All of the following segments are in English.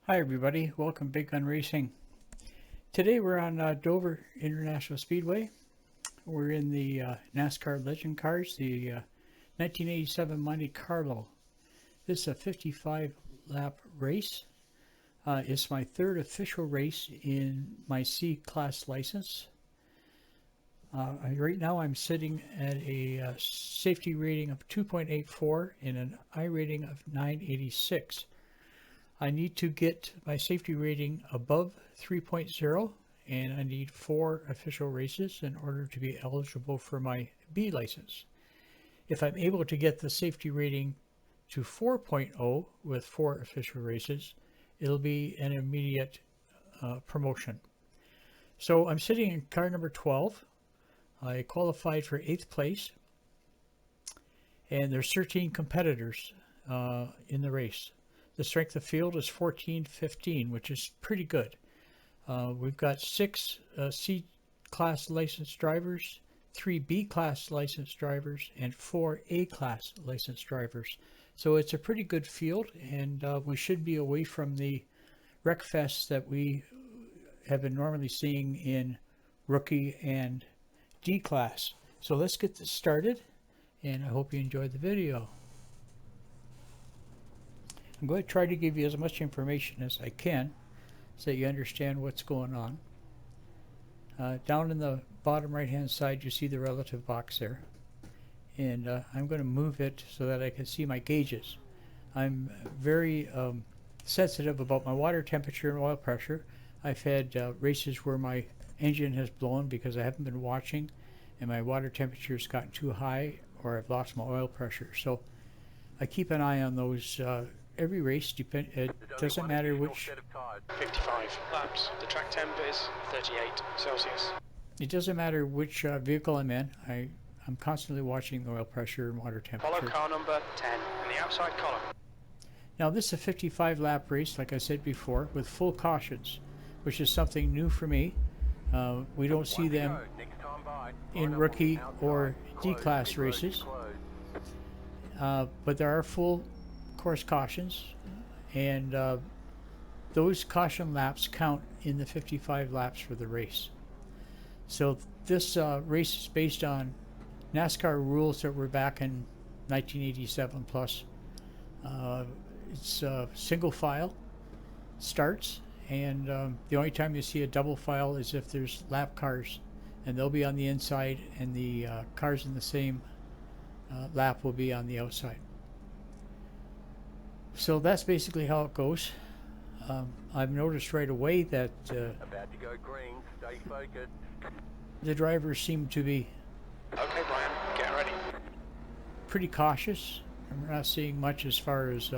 Hi everybody, welcome Big Gun Racing. Today we're on Dover International Speedway. We're in the NASCAR Legend Cars, the 1987 Monte Carlo. This is a 55 lap race. It's my third official race in my C-Class license. Right now I'm sitting at a safety rating of 2.84 and an I rating of 986. I need to get my safety rating above 3.0, and I need 4 official races in order to be eligible for my B license. If I'm able to get the safety rating to 4.0 with 4 official races, it'll be an immediate promotion. So I'm sitting in car number 12. I qualified for 8th place, and there's 13 competitors in the race. The strength of field is 14-15, which is pretty good. We've got 6 C-Class licensed drivers, 3 B-Class licensed drivers, and 4 A-Class licensed drivers. So it's a pretty good field, and we should be away from the wreck fests that we have been normally seeing in Rookie and D-Class. So let's get this started, and I hope you enjoyed the video. I'm going to try to give you as much information as I can so that you understand what's going on. Down in the bottom right hand side you see the relative box there, and I'm going to move it so that I can see my gauges. I'm very sensitive about my water temperature and oil pressure. I've had races where my engine has blown because I haven't been watching and my water temperature has gotten too high, or I've lost my oil pressure. So I keep an eye on those every race. It doesn't matter which. 55 laps. The track temp is 38 Celsius. It doesn't matter which vehicle I'm in. I'm constantly watching the oil pressure and water temperature. Follow car number 10 in the outside column. Now this is a 55 lap race, like I said before, with full cautions, which is something new for me. We don't see them in rookie or D-Class races, but there are full course cautions, and those caution laps count in the 55 laps for the race. So this race is based on NASCAR rules that were back in 1987 plus. It's single file starts, and the only time you see a double file is if there's lap cars, and they'll be on the inside, and the cars in the same lap will be on the outside. So that's basically how it goes. I've noticed right away that about to go green, stay focused. The drivers seem to be Okay, Brian, get ready. pretty cautious. We're not seeing much as far as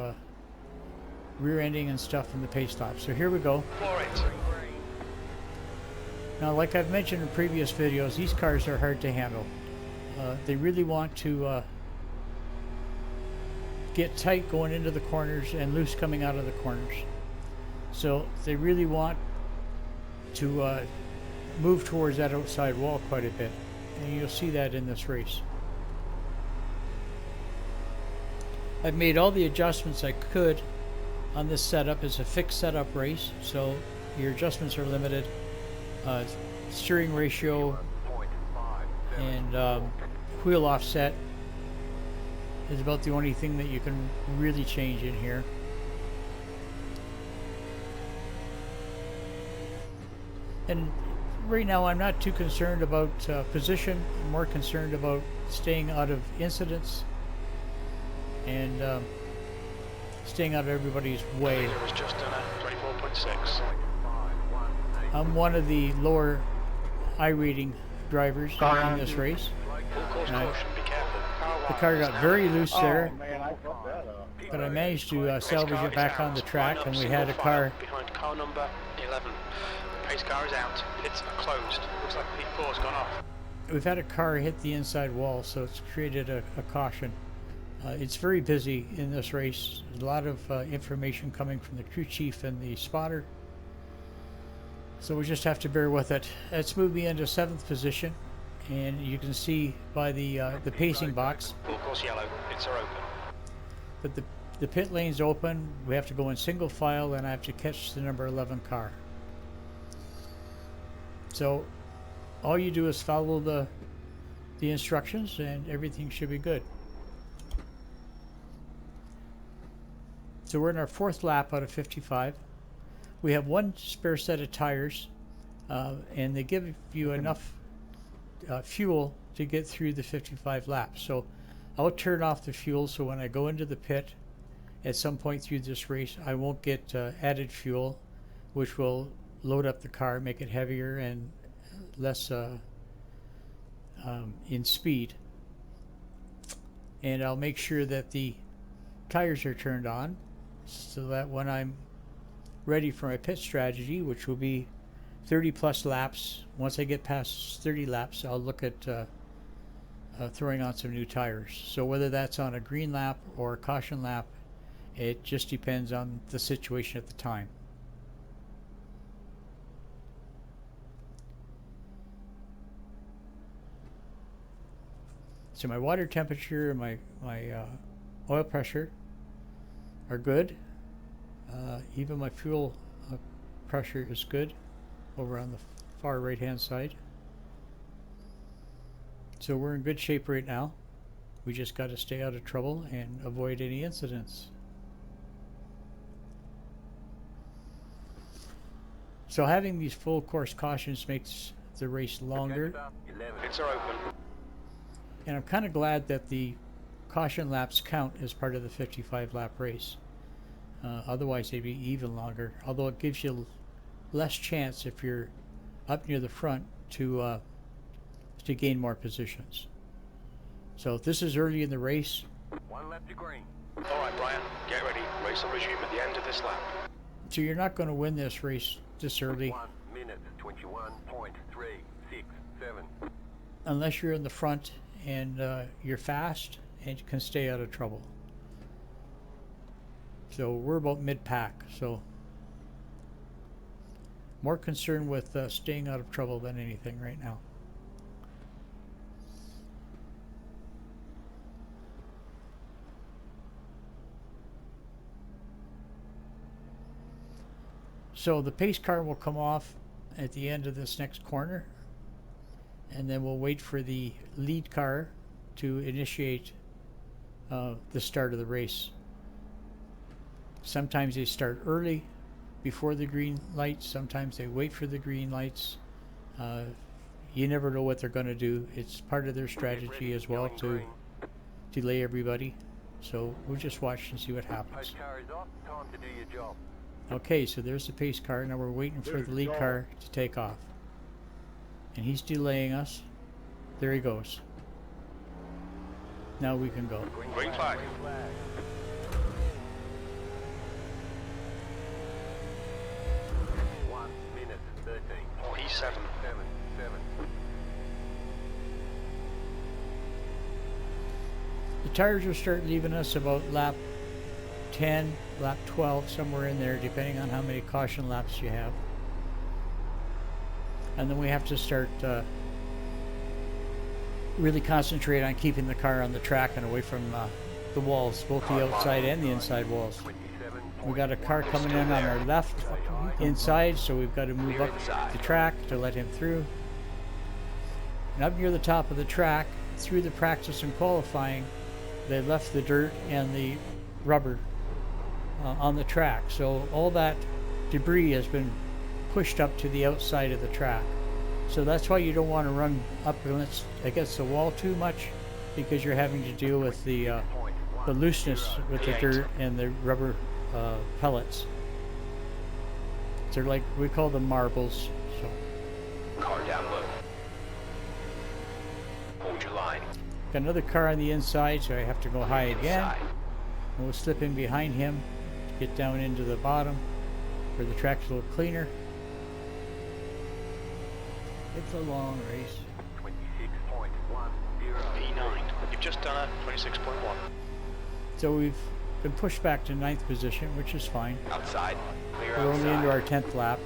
rear ending and stuff in the pace lap. So here we go. For it. Now, like I've mentioned in previous videos, these cars are hard to handle. They really want to get tight going into the corners and loose coming out of the corners. So they really want to move towards that outside wall quite a bit, and you'll see that in this race. I've made all the adjustments I could on this setup. It's a fixed setup race, so your adjustments are limited. Steering ratio and wheel offset is about the only thing that you can really change in here. And right now I'm not too concerned about position. I'm more concerned about staying out of incidents and staying out of everybody's way. It was just done at 24.6. I'm one of the lower I rating drivers in this race. Full course caution, be careful. The car got very loose there, Man, I fucked that up. but I managed to salvage it back on the track, and we had a car. Behind car number 11. Pace car is out. It's closed. Looks like P4's gone off. We've had a car hit the inside wall, so it's created a caution. It's very busy in this race. There's a lot of information coming from the crew chief and the spotter, so we just have to bear with it. Let's move me into 7th position, and you can see by the pacing box Full course yellow. It's open. that the the pit lane's open. We have to go in single file, and I have to catch the number 11 car. So all you do is follow the instructions, and everything should be good. So we're in our 4th lap out of 55. We have one spare set of tires, and they give you enough fuel to get through the 55 laps. So I'll turn off the fuel, so when I go into the pit at some point through this race, I won't get added fuel, which will load up the car, make it heavier and less in speed. And I'll make sure that the tires are turned on, so that when I'm ready for my pit strategy, which will be 30 plus laps, once I get past 30 laps, I'll look at throwing on some new tires. So whether that's on a green lap or a caution lap, it just depends on the situation at the time. So my water temperature and my oil pressure are good. Even my fuel pressure is good over on the far right hand side. So we're in good shape right now. We just got to stay out of trouble and avoid any incidents. So having these full course cautions makes the race longer. Pits are open. And I'm kind of glad that the caution laps count as part of the 55 lap race. Otherwise they'd be even longer, although it gives you less chance if you're up near the front to gain more positions. So if this is early in the race. 1 lap to green. Alright Brian, get ready. Race will resume at the end of this lap. So you're not going to win this race this early 1 minute 21.367. unless you're in the front and you're fast and you can stay out of trouble. So we're about mid-pack, so more concerned with staying out of trouble than anything right now. So the pace car will come off at the end of this next corner, and then we'll wait for the lead car to initiate the start of the race. Sometimes they start early before the green lights, sometimes they wait for the green lights. You never know what they're going to do. It's part of their strategy as well to delay everybody. So we'll just watch and see what happens. Pace car is off. Time to do your job. Okay, so there's the pace car. Now we're waiting for the lead car to take off. And he's delaying us. There he goes. Now we can go. Green flag. 1 minute 13.77. 47. The tires will start leaving us about lap 10, lap 12, somewhere in there, depending on how many caution laps you have. And then we have to start really concentrate on keeping the car on the track and away from the walls, both the outside and the inside walls. We got a car coming in on our left inside, so we've got to move up the track to let him through. And up near the top of the track, through the practice and qualifying, they left the dirt and the rubber on the track. So all that debris has been pushed up to the outside of the track. So that's why you don't want to run up against the wall too much, because you're having to deal with the looseness with the dirt and the rubber pellets. They're like, we call them marbles. So Car down low. Hold your line. got another car on the inside, so I have to go high again. Inside. And we'll slip in behind him to get down into the bottom where the track's a little cleaner. It's a long race. 26.10. P9. You've just done a 26.1. So we've been pushed back to 9th position, which is fine. Outside. Clear We're only into outside. our 10th lap.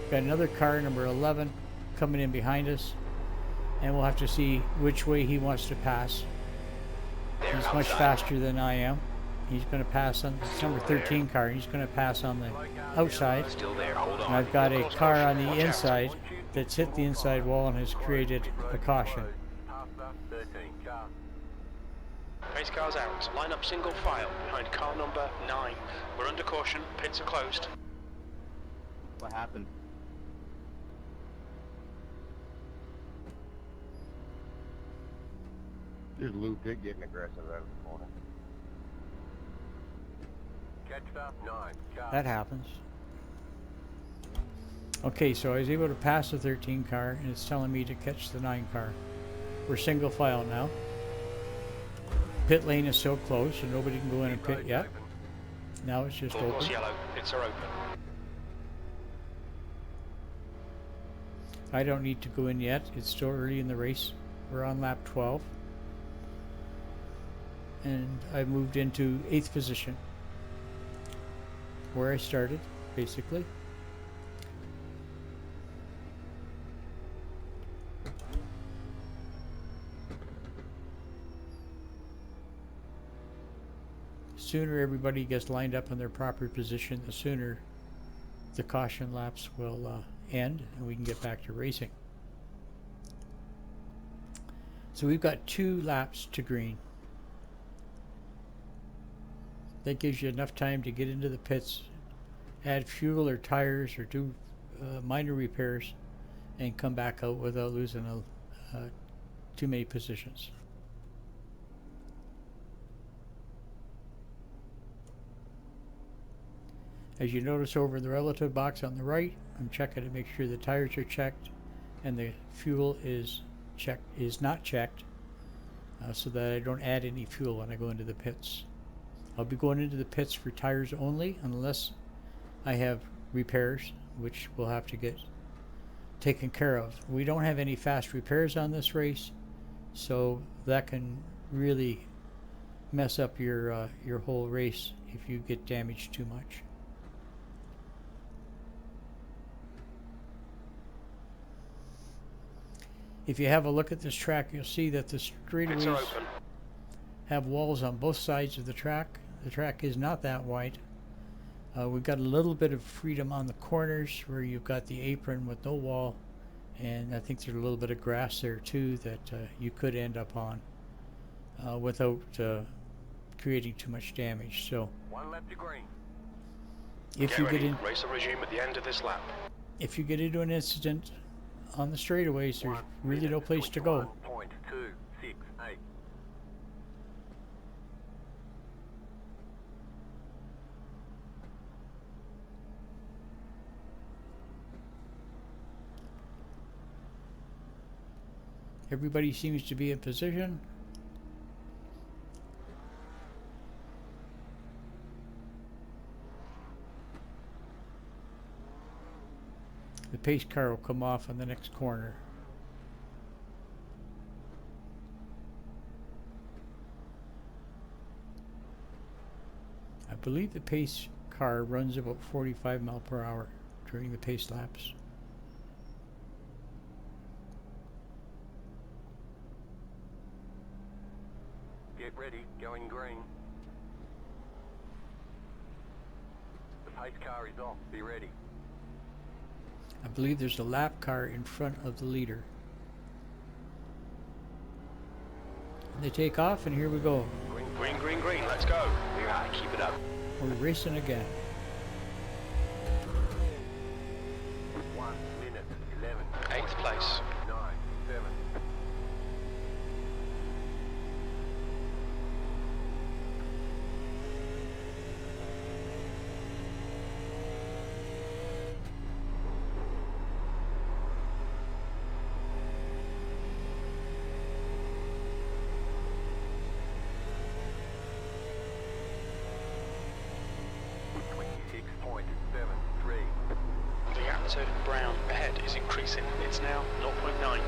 Got another car, number 11, coming in behind us. And we'll have to see which way he wants to pass. There, He's much outside. faster than I am. He's going to pass on it's number 13 car. He's going to pass on the outside. Still there. Hold And on. I've got a Course car caution, on the watch out. inside that's hit the inside wall and has created a caution. Past that 13 car. Pace car's out. Line up single file behind car number 9. We're under caution. Pits are closed. What happened? Just Lou Pig getting aggressive out this morning. Catched up 9 car. That happens. Okay, so I was able to pass the 13 car and it's telling me to catch the 9 car. We're single file now. Pit lane is still closed, so nobody can go in and pit Road's yet. open. Now it's just Full course open. yellow. Pits are open. I don't need to go in yet. It's still early in the race. We're on lap 12. And I moved into 8th position. Where I started, basically. Sooner everybody gets lined up in their proper position, the sooner the caution laps will end and we can get back to racing. So we've got 2 laps to green. That gives you enough time to get into the pits, add fuel or tires or do minor repairs and come back out without losing too many positions. As you notice over in the relative box on the right, I'm checking to make sure the tires are checked and the fuel is not checked, so that I don't add any fuel when I go into the pits. I'll be going into the pits for tires only unless I have repairs, which we'll have to get taken care of. We don't have any fast repairs on this race, so that can really mess up your whole race if you get damaged too much. If you have a look at this track, you'll see that the Pits are straightaways open. have walls on both sides of the track. The track is not that wide. We've got a little bit of freedom on the corners where you've got the apron with no wall, and I think there's a little bit of grass there too that you could end up on without creating too much damage. So 1 left to green. if Get you ready. get in, Race will resume at the end of this lap. if you get into an incident on the straightaways, there's 1 really no minute, place to go. 21.268. Everybody seems to be in position. The pace car will come off on the next corner. I believe the pace car runs about 45 miles per hour during the pace laps. Get ready, going green. The pace car is off, be ready. I believe there's a lap car in front of the leader. And they take off, and here we go. Green, green, green. Let's go. Yeah, keep it up. We're racing again. 1 minute, 11. 8th place. 9, 7. The gap to Brown ahead is increasing. It's now 0.9.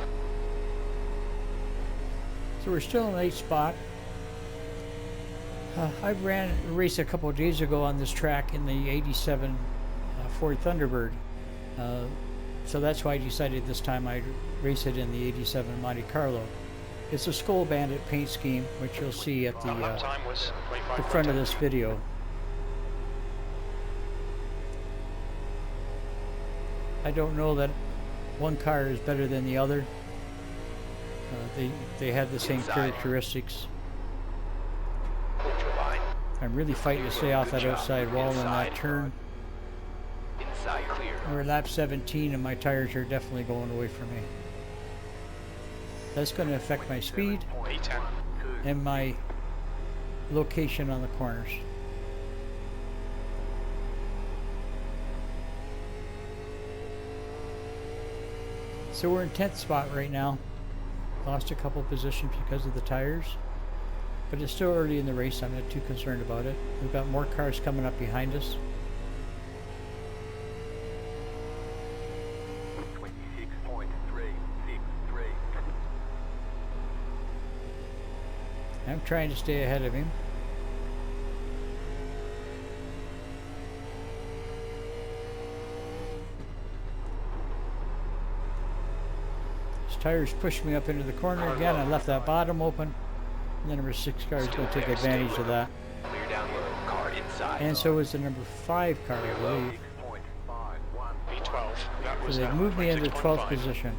So we're still in 8th spot. I ran a race a couple of days ago on this track in the 87 Ford Thunderbird. So that's why I decided this time I'd race it in the 87 Monte Carlo. It's a Skull Bandit paint scheme, which you'll see at Lap time was the front of 25.10. this video. I don't know that one car is better than the other. They have the same characteristics. Ultraline. I'm really fighting to stay off that outside wall in that turn. Inside clear. We're at lap 17 and my tires are definitely going away from me. That's going to affect my speed P10. and my location on the corners. So we're in 10th spot right now. Lost a couple positions because of the tires. But it's still early in the race. I'm not too concerned about it. We've got more cars coming up behind us. 26.363. I'm trying to stay ahead of him. His tires pushed me up into the corner again. I left that bottom open. And the number 6 car is going to take advantage of that. Clear down low. Car inside. And so is the number 5 car, I believe. 6.51. P12. That So was they moved me into 12th 26.5. position.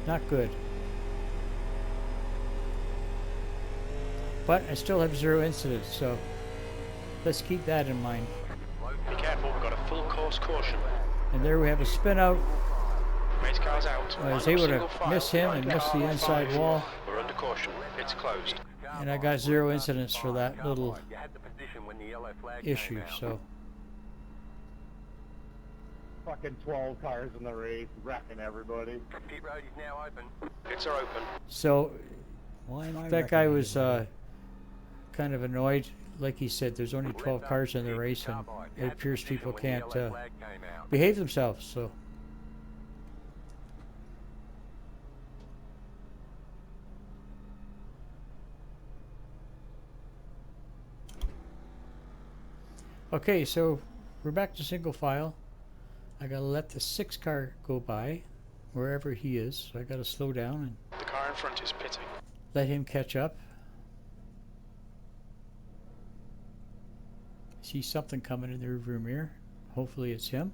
Not good. But I still have 0 incidents, so let's keep that in mind. Be careful, we've got a full course caution. And there we have a spin out. Race cars out. I was Line up able to single file miss him behind and miss car the number inside 5. wall. We're under caution. It's closed. And I got 0 incidents for that little You had the position when the yellow flag issue, came out. so Fucking 12 cars in the race, wrecking everybody. Pit road is now open. Pits are open. so Why am I that guy was recommending kind of annoyed. Like he said, there's only 12 cars in the race, and it appears people can't behave themselves. So okay, so we're back to single file. I gotta let the 6 car go by wherever he is, so I gotta slow down and The car in front is pitting. let him catch up. See something coming in the rearview mirror. Hopefully it's him.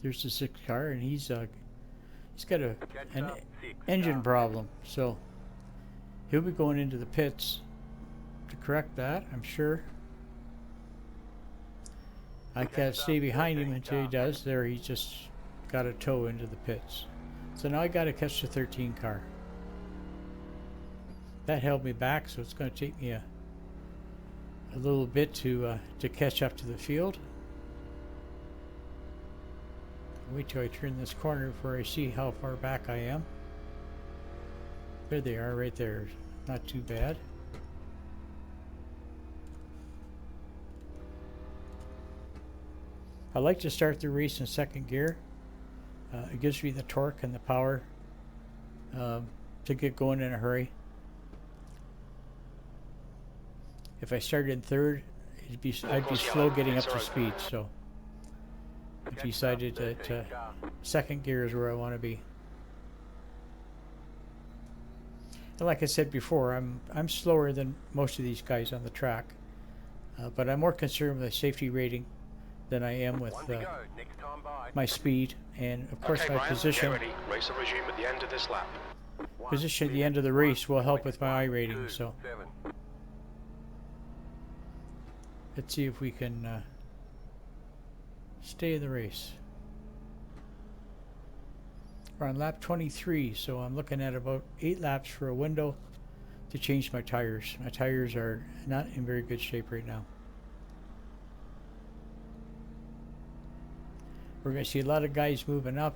There's the 6 car, and he's got an engine problem, so he'll be going into the pits to correct that, I'm sure. I can't stay behind him until he does. There, he just got a tow into the pits. So now I got to catch the 13 car. That held me back, so it's going to take me a little bit to catch up to the field. Wait till I turn this corner before I see how far back I am. There they are, right there. Not too bad. I like to start the race in 2nd gear. It gives me the torque and the power to get going in a hurry. If I started in 3rd, I'd be slow getting up to speed. So I decided that 2nd gear is where I want to be. And like I said before, I'm slower than most of these guys on the track, but I'm more concerned with the safety rating than I am with my speed, and of course Okay, my Ryan, position. get ready. Race will resume at the end of this lap. Position at the end of the race will help with my I rating. So let's see if we can stay in the race. We're on lap 23, so I'm looking at about 8 laps for a window to change my tires. My tires are not in very good shape right now. We're going to see a lot of guys moving up.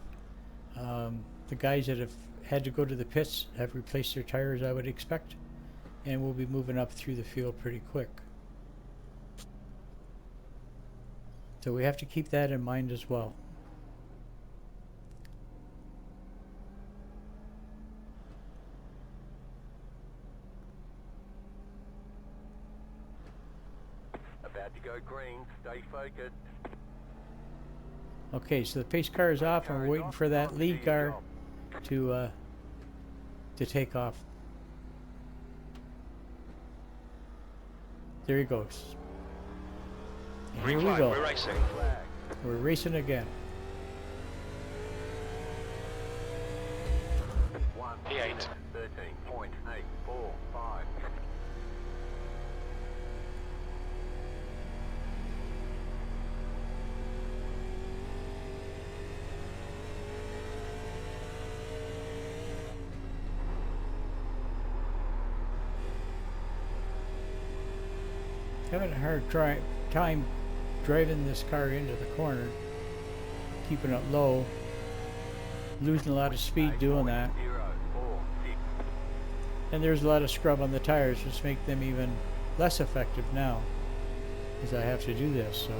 The guys that have had to go to the pits have replaced their tires, I would expect, and we'll be moving up through the field pretty quick. So we have to keep that in mind as well. About to go green. Stay focused. Okay, so the pace car is off, and we're waiting for that lead car to take off. There he goes. And Green here we flag, go. we're racing. We're racing again. P8. 13.845. Having a hard time driving this car into the corner, keeping it low, losing a lot of speed doing that. 046. And there's a lot of scrub on the tires, which make them even less effective now, as I have to do this. So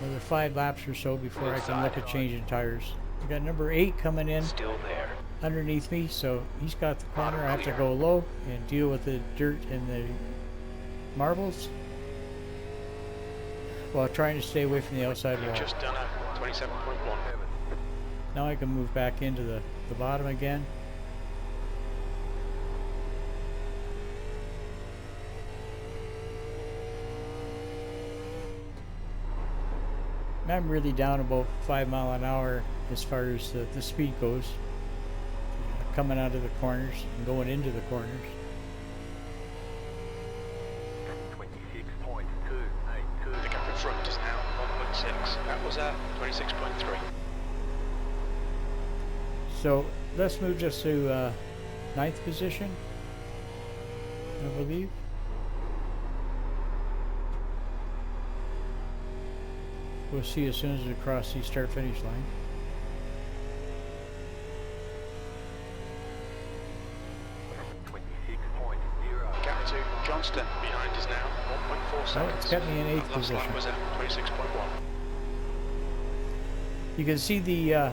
another 5 laps or so before I can look at changing tires. We got number 8 coming in Still there. underneath me, so he's got the corner. I have to go low and deal with the dirt and the marbles while trying to stay away from the outside wall. Just done a 27.1. Now I can move back into the bottom again. I'm really down about 5 miles an hour as far as the speed goes, coming out of the corners and going into the corners. 26.282. The gap in front is now 1.6. That was a 26.3. So let's move just to 9th position, I believe. We'll see as soon as we cross the start-finish line. Gap to Johnston behind is now 1.4 seconds. Oh, it's kept me in 8th Last position. lap was at 26.1. You can see the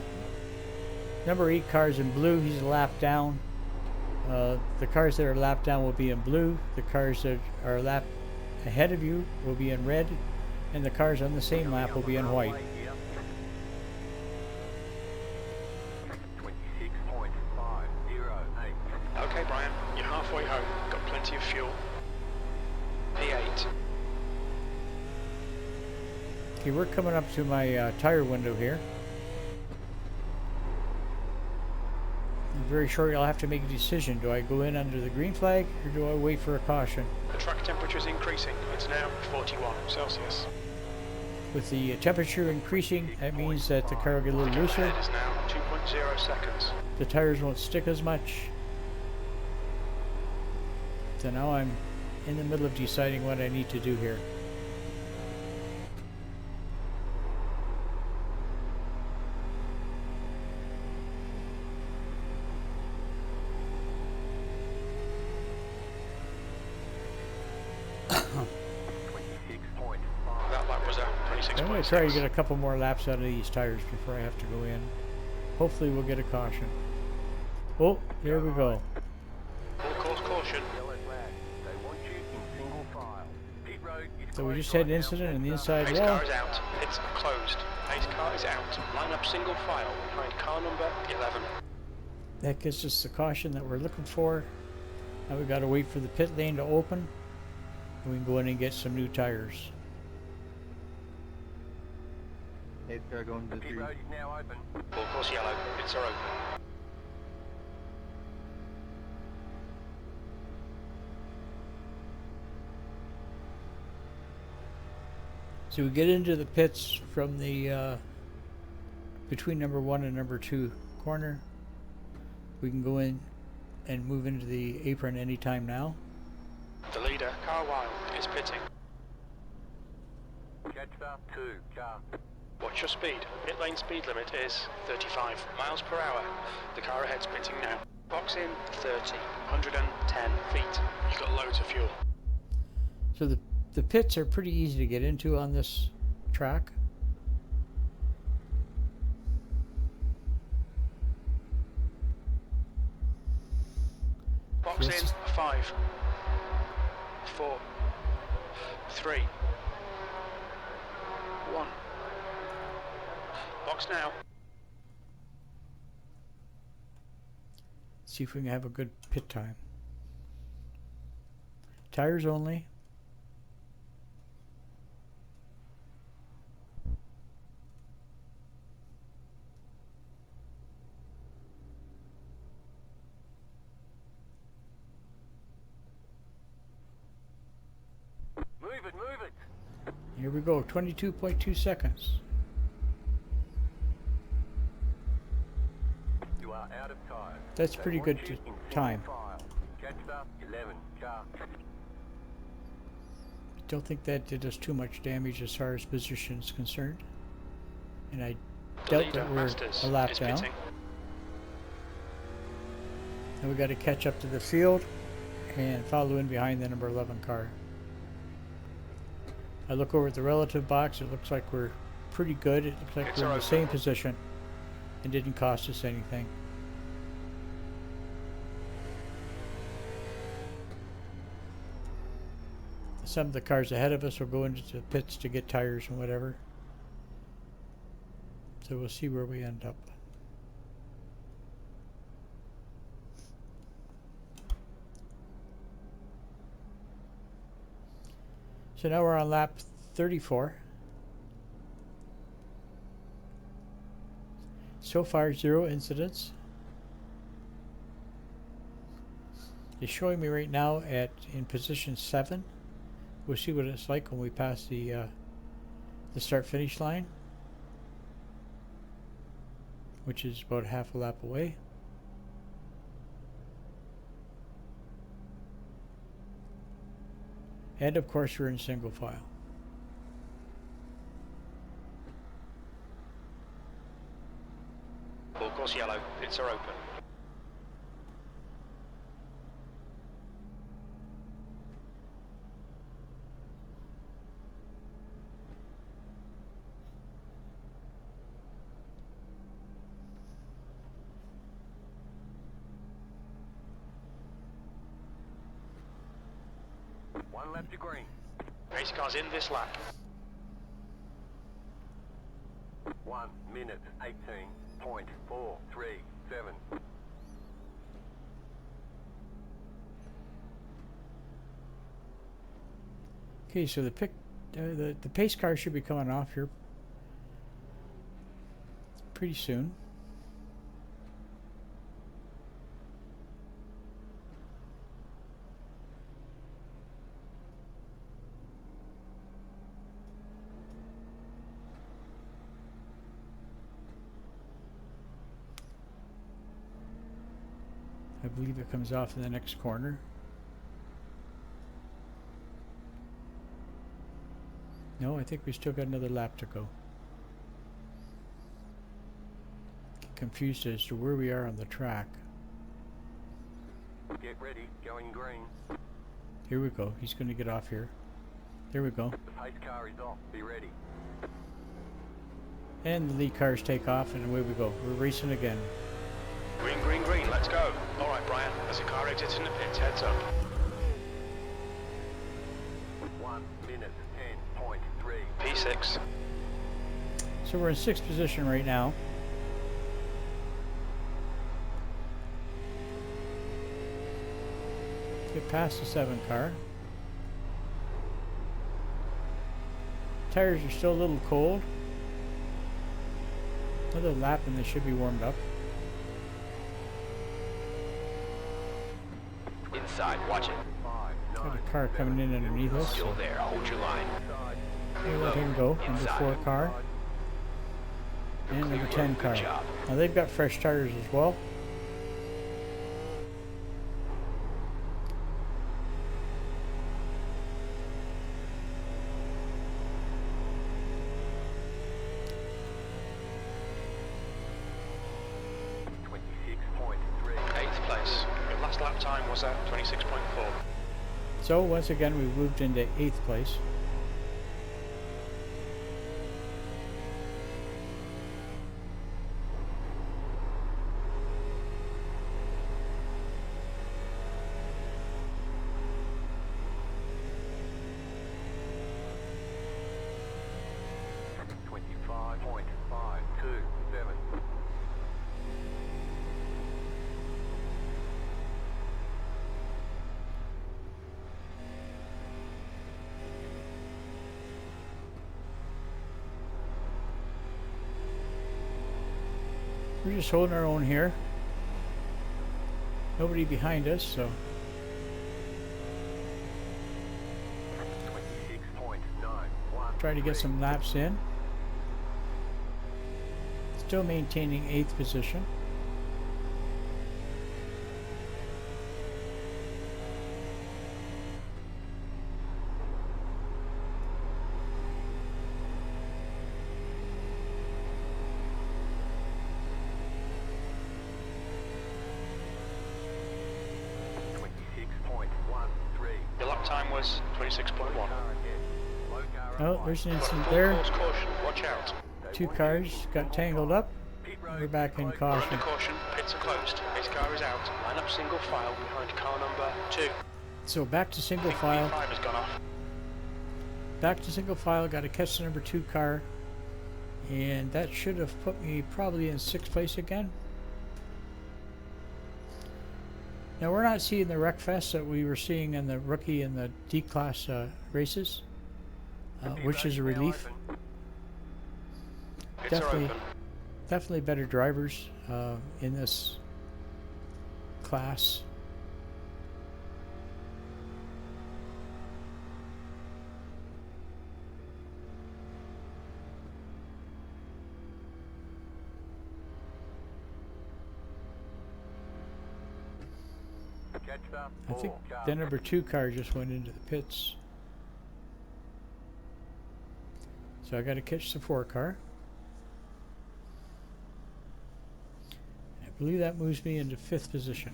number 8 cars in blue. He's a lap down. The cars that are lap down will be in blue. The cars that are a lap ahead of you will be in red. And the cars on the same lap will be in white. 26.508. Okay, Brian, you're halfway home. Got plenty of fuel. P8. Okay, we're coming up to my tire window here. And very shortly I'll have to make a decision. Do I go in under the green flag or do I wait for a caution? The track temperature is increasing. It's now 41 Celsius. With the temperature increasing, that means that the car will get a little Gap looser. ahead is now 2.0 seconds. The tires won't stick as much. So now I'm in the middle of deciding what I need to do here. That lap was at I'm going to try to 26.6. get a couple more laps out of these tires before I have to go in. Hopefully we'll get a caution. Oh, there we go. Full course caution. Yellow flag. They want you in single file. Pit road is So we closed just had an right now. incident in the inside Pace wall. car is out. Pits are closed. Pace car is out. Line up single file behind car number 11. That gives us the caution that we're looking for. Now we've got to wait for the pit lane to open. And we can go in and get some new tires. Hey, they're going to the Pit green. road is now open. Full course yellow. Pits are open. So we get into the pits from the between number 1 and number 2 corner. We can go in and move into the apron anytime now. The leader, Carlo, is pitting. Jetstar 2, car. Watch your speed. Pit lane speed limit is 35 miles per hour. The car ahead's pitting now. Box in 30, 110 feet. You've got loads of fuel. So the pits are pretty easy to get into on this track. Box Yes. in 5, 4, 3, 1. Box now. See if we can have a good pit time. Tires only. Move it, move it. Here we go, 22.2 seconds. You are out of time. That's pretty good time. Catch up, 11 car. Don't think that did us too much damage as far as position is concerned. And I The doubt leader, that we're Masters, a lap is down. pitting. And we got to catch up to the field and follow in behind the number 11 car. I look over at the relative box. It looks like we're pretty good. It looks like It's we're in the open. same position. It didn't cost us anything. Some of the cars ahead of us will go into the pits to get tires and whatever. So we'll see where we end up. So now we're on lap 34. So far, 0 incidents. It's showing me right now in position 7. We'll see what it's like when we pass the start-finish line, which is about half a lap away. And of course, we're in single file. Full course yellow, pits are open. One lap to green. Race cars in this lap. 1 minute 18.437. Okay, so the pace car should be coming off here pretty soon. I believe it comes off in the next corner. No, I think we still got another lap to go. Confused as to where we are on the track. Get ready, going green. Here we go. He's going to get off here. There we go. The pace car is off, be ready. And the lead cars take off and away we go. We're racing again. Green, green, green, let's go. Alright Brian, as a car exits in the pits, heads up. 1 minute 10.3. P6. So we're in 6th position right now. Get past the 7 car. Tires are still a little cold. Another lap and they should be warmed up. Inside, watch it. Got a car coming in underneath us. Still there, hold your line. We'll let him go. Number 4 car. And number 10 car. Now they've got fresh tires as well. Eighth place. Your last lap time was at 26.4. So once again we moved into 8th place. We're just holding our own here. Nobody behind us, so 26.91. try to get some laps in. Still maintaining 8th position. Your lap time was 26.1. Oh, there's an incident there. Full course caution, watch out. 2 cars got tangled up. We're back in Under caution. caution, pits are closed. This car is out. Line up single file behind car number 2. So back to single file. P5 has gone off. Back to single file. Got to catch the number 2 car. And that should have put me probably in 6th place again. Now we're not seeing the wreck fest that we were seeing in the rookie and the D-class races, which is a relief. Pits are open. Definitely better drivers in this class. I think the number 2 car just went into the pits. So I got to catch the 4 car. I believe that moves me into 5th position.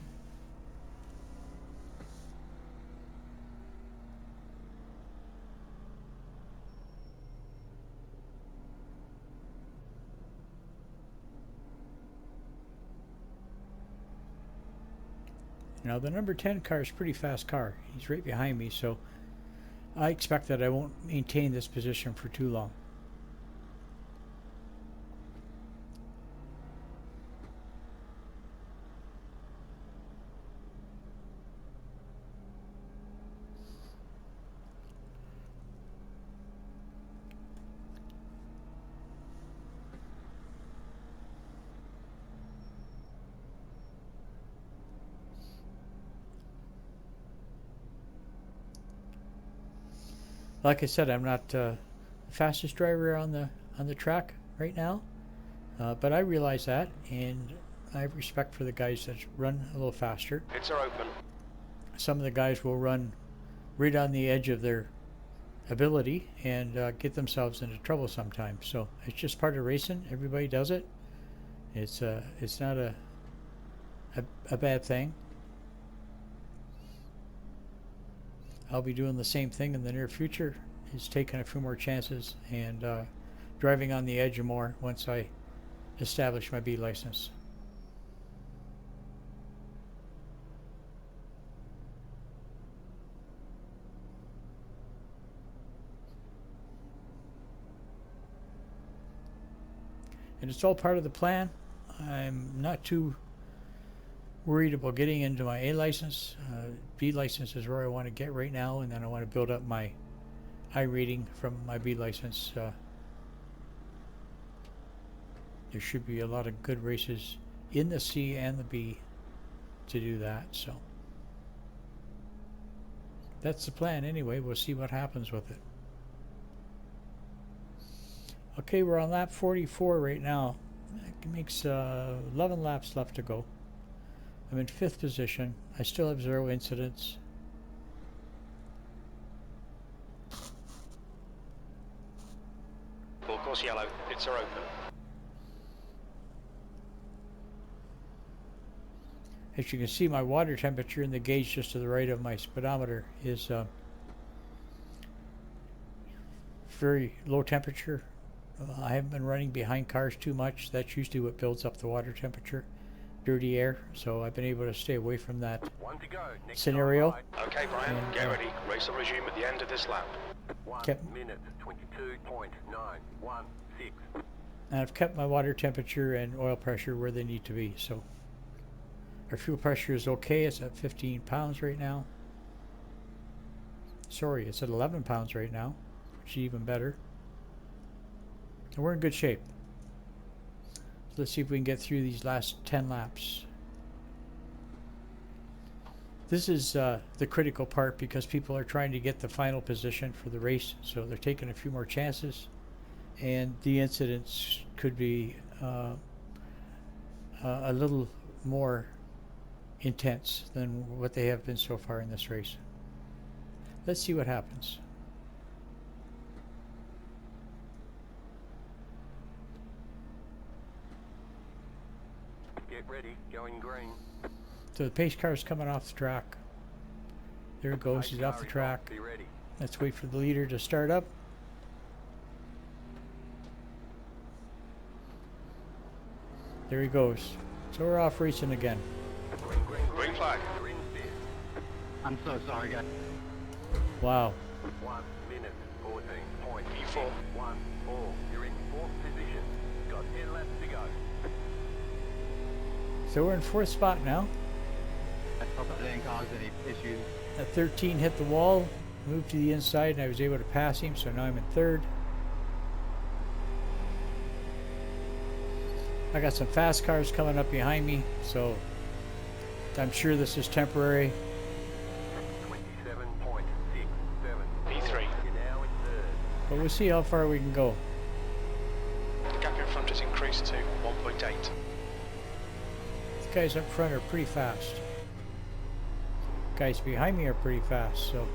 Now the number 10 car is a pretty fast car. He's right behind me, so I expect that I won't maintain this position for too long. Like I said, I'm not the fastest driver on the track right now, but I realize that, and I have respect for the guys that run a little faster. Pits are open. Some of the guys will run right on the edge of their ability and get themselves into trouble sometimes. So it's just part of racing. Everybody does it. It's not a bad thing. I'll be doing the same thing in the near future, is taking a few more chances and driving on the edge more once I establish my B license. And it's all part of the plan. I'm not too worried about getting into my A license. B license is where I want to get right now, and then I want to build up my I rating from my B license. There should be a lot of good races in the C and the B to do that, so that's the plan anyway. We'll see what happens with it. Okay, we're on lap 44 right now. It makes 11 laps left to go. I'm in 5th position. I still have 0 incidents. Full course yellow. Pits are open. As you can see, my water temperature in the gauge just to the right of my speedometer is very low temperature. I haven't been running behind cars too much. That's usually what builds up the water temperature. Dirty air, so I've been able to stay away from that One to go. Next scenario. time Okay, Brian, And, get ready. Race will resume at the end of this lap. right. Yep. 1 minute 22.916. And I've kept my water temperature and oil pressure where they need to be. So our fuel pressure is okay. It's at 15 pounds right now. Sorry, it's at 11 pounds right now, which is even better. And we're in good shape. Let's see if we can get through these last 10 laps. This is the critical part because people are trying to get the final position for the race, so they're taking a few more chances, and the incidents could be a little more intense than what they have been so far in this race. Let's see what happens. Get ready, going green. So the pace car is coming off the track. There it goes, he's off the track. Be ready. Let's wait for the leader to start up. There he goes. So we're off racing again. Green, green, green. Green flag. Green fifth. I'm so sorry, guys. Wow. 1 minute, 14.4. P4. 1, 4. You're in 4th position. Got 10 laps to go. So we're in 4th spot now. I hope that didn't cause any issues. At 13 hit the wall, moved to the inside, and I was able to pass him, so now I'm in 3rd. I got some fast cars coming up behind me, so I'm sure this is temporary. 27.67. P3. You're now in 3rd. But we'll see how far we can go. The gap in front has increased to 1.8. The guys up front are pretty fast. Guys behind me are pretty fast, so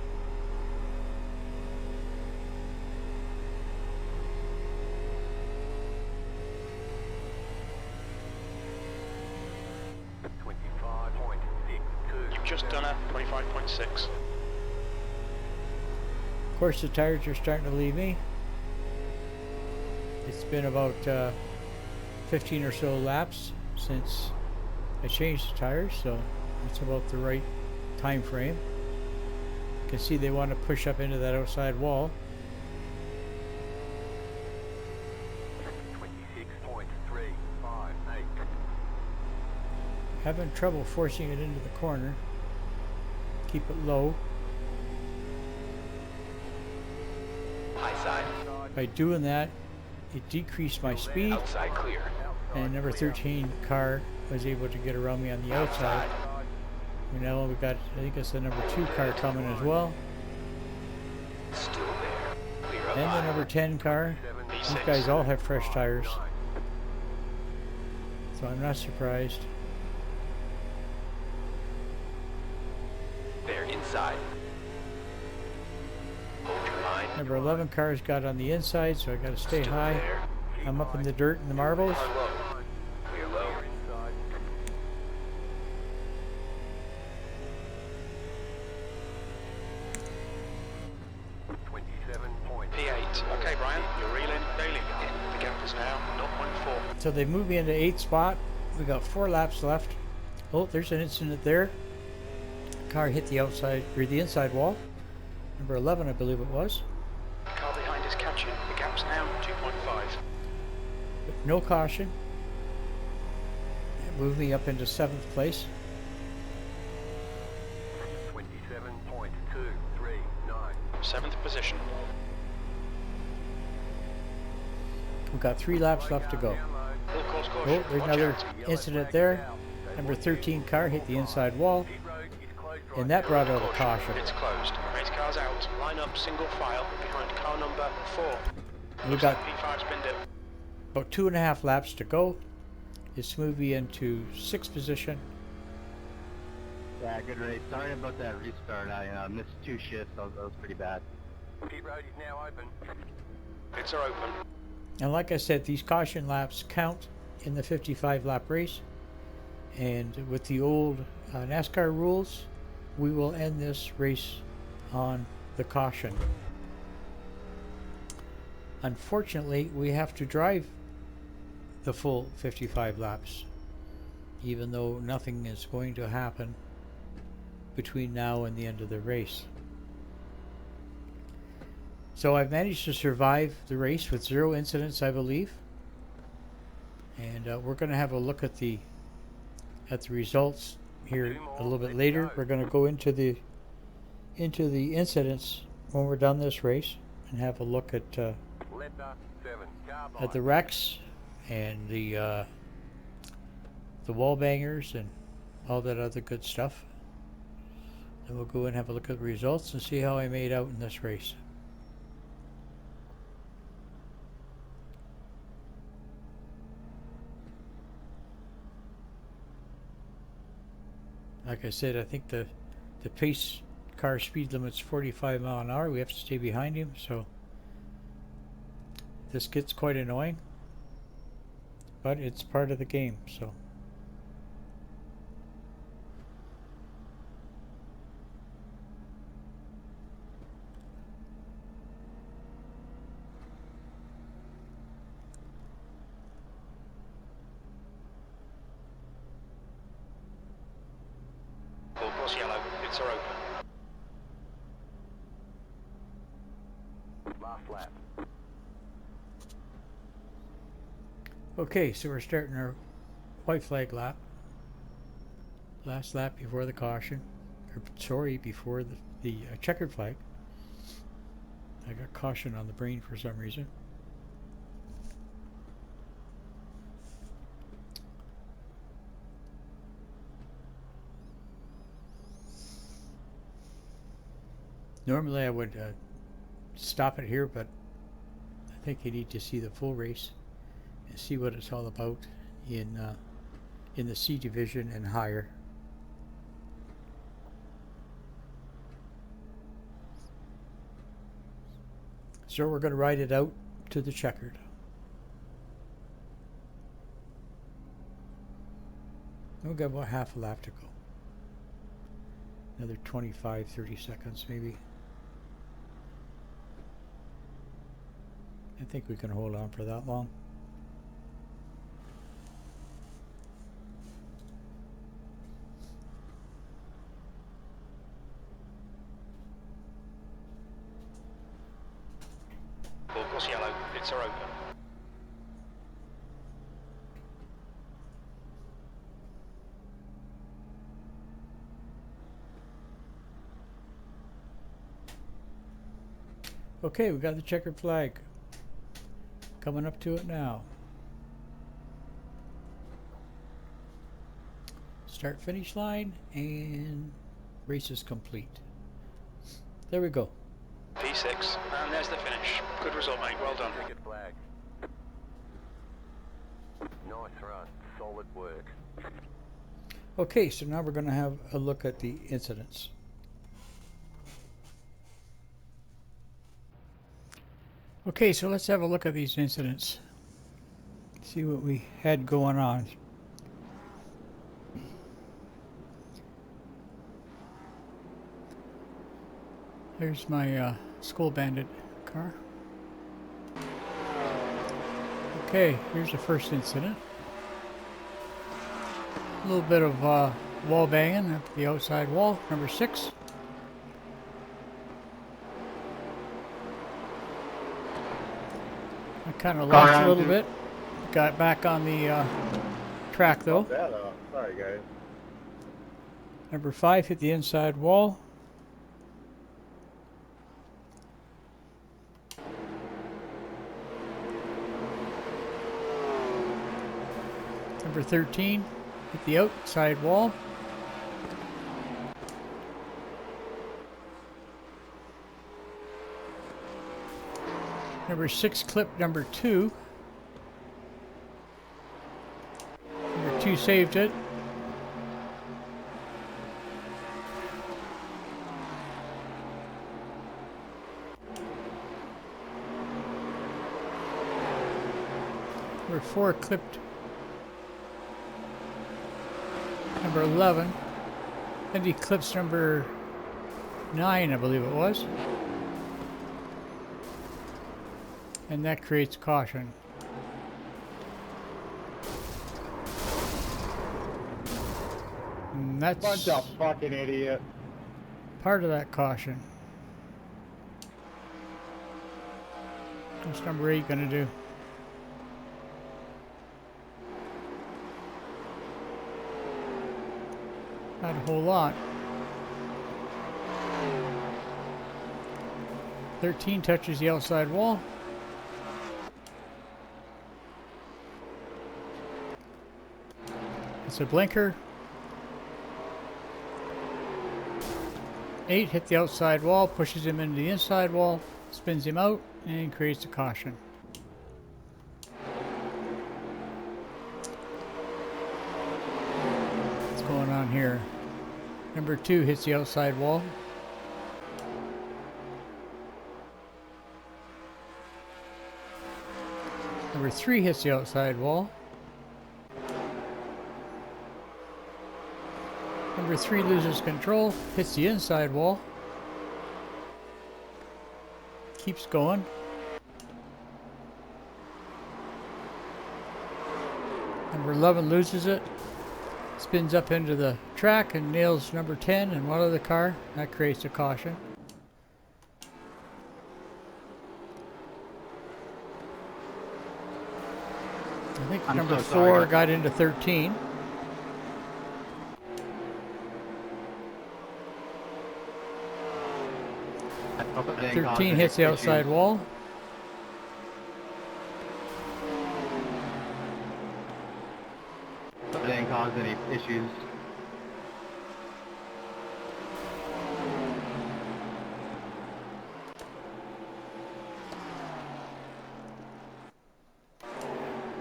25.62. You've just done a 25.6. of course the tires are starting to leave me. It's been about 15 or so laps since I changed the tires, so it's about the right time frame. You can see they want to push up into that outside wall. 26.358. Having trouble forcing it into the corner. Keep it low. High side. By doing that, it decreased my speed, Outside clear. and number 13 car was able to get around me on the outside. And now we got, I think it's the number 2 car coming as well, Still there. Clear up and the high. number 10 car. These guys all have fresh tires, so I'm not surprised. They're inside. Hold your line. Number 11 car's got on the inside, so I got to stay Still high. there. I'm up in the dirt and the marbles. Low. Clear low. Inside. P8. Okay, Brian, you're reeling daily. The gap is now 0.4. So they moved me into 8th spot. We got 4 laps left. Oh, there's an incident there. Car hit the outside or the inside wall. Number 11, I believe it was. Car behind is catching. The gap's now 2.5. But no caution. It moved me up into 7th place. 27.239. 7th position. We've got 3 laps left to go. Full course Oh, caution. there's Watch another out. incident there. Number 13 car hit the inside wall, and that brought out a caution. It's closed. Race cars out. Line up single file behind car number 4. We got P5's been dipped. about 2.5 laps to go. It's moved me into 6th position. Yeah, good race. Sorry about that restart. I missed 2 shifts. That was pretty bad. Pit road is now open. Pits are open. And like I said, these caution laps count in the 55 lap race. And with the old NASCAR rules, we will end this race on the caution. Unfortunately, we have to drive the full 55 laps, even though nothing is going to happen between now and the end of the race. So I've managed to survive the race with 0 incidents, I believe. And we're going to have a look at the results here a little bit later. We're going to go into the incidents when we're done this race and have a look at Letter 7. Car the wrecks and the the wall bangers and all that other good stuff. Then we'll go and have a look at the results and see how I made out in this race. Like I said, I think the pace car speed limit's 45 mile an hour. We have to stay behind him, so this gets quite annoying, but it's part of the game. So Full cross yellow, pits are open. Last lap. okay, so we're starting our white flag lap. Last lap before the caution, or sorry, before the checkered flag. I got caution on the brain for some reason. Normally I would stop it here, but I think you need to see the full race and see what it's all about in the C division and higher. So we're going to ride it out to the checkered. We've got about half a lap to go. Another 25-30 seconds maybe. I think we can hold on for that long. Full cross yellow, pits are open. Okay, we got the checkered flag. Coming up to it now. Start finish line and race is complete. There we go. P6, and there's the finish. Good result, mate. Well done. Checkered flag. Nice run. Solid work. Okay, so now we're going to have a look at the incidents. Okay, so let's have a look at these incidents. See what we had going on. There's my Skull Bandit car. Okay, here's the first incident. A little bit of wall banging at the outside wall, number 6. I kind of lost a little bit. Got back on the track though. Sorry, guys. Number 5 hit the inside wall. Number 13 hit the outside wall. Number 6 clipped number 2. Number 2 saved it. Number 4 clipped number 11. Then he clips number 9, I believe it was. And that creates caution. And that's Bunch of fucking idiot. part of that caution. What's number 8 gonna do? Not a whole lot. 13 touches the outside wall. It's a blinker. 8 hit the outside wall, pushes him into the inside wall, spins him out, and creates a caution. What's going on here? Number 2 hits the outside wall. Number 3 hits the outside wall. Number 3 loses control, hits the inside wall. Keeps going. Number 11 loses it. Spins up into the track and nails number 10 and one of the car. That creates a caution. I think number 4 got into 13. Hope it didn't 13 cause hits the any outside issues. wall. Hope it didn't cause any issues.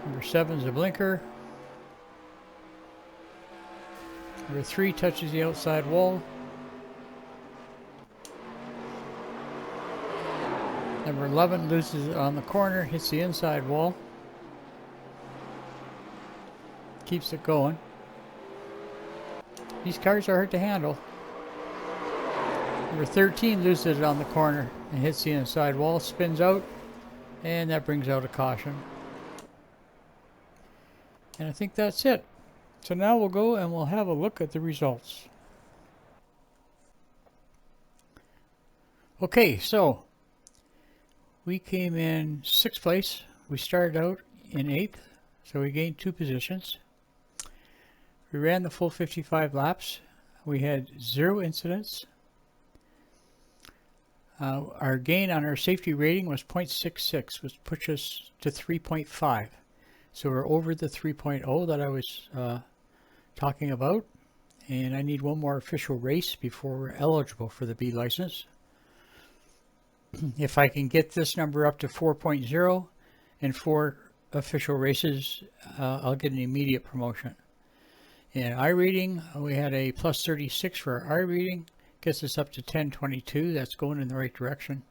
Number 7 is a blinker. Number 3 touches the outside wall. Number 11 loses it on the corner, hits the inside wall. Keeps it going. These cars are hard to handle. Number 13 loses it on the corner and hits the inside wall, spins out, and that brings out a caution. And I think that's it. So now we'll go and we'll have a look at the results. Okay, so we came in 6th place. We started out in 8th, so we gained 2 positions. We ran the full 55 laps. We had 0 incidents. Our gain on our safety rating was 0.66, which puts us to 3.5. So we're over the 3.0 that I was talking about. And I need one more official race before we're eligible for the B license. If I can get this number up to 4.0 and 4 official races, I'll get an immediate promotion. In I rating, we had a plus 36 for our I rating, gets us up to 1022. That's going in the right direction.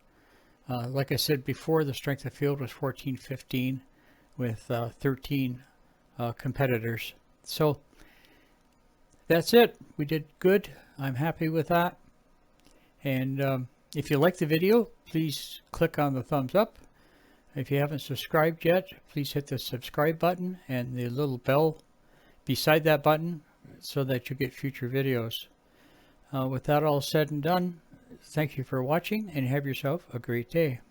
Like I said before, the strength of field was 1415 with 13 competitors. So that's it. We did good. I'm happy with that. And if you like the video, please click on the thumbs up. If you haven't subscribed yet, please hit the subscribe button and the little bell beside that button so that you get future videos. With that all said and done, thank you for watching and have yourself a great day.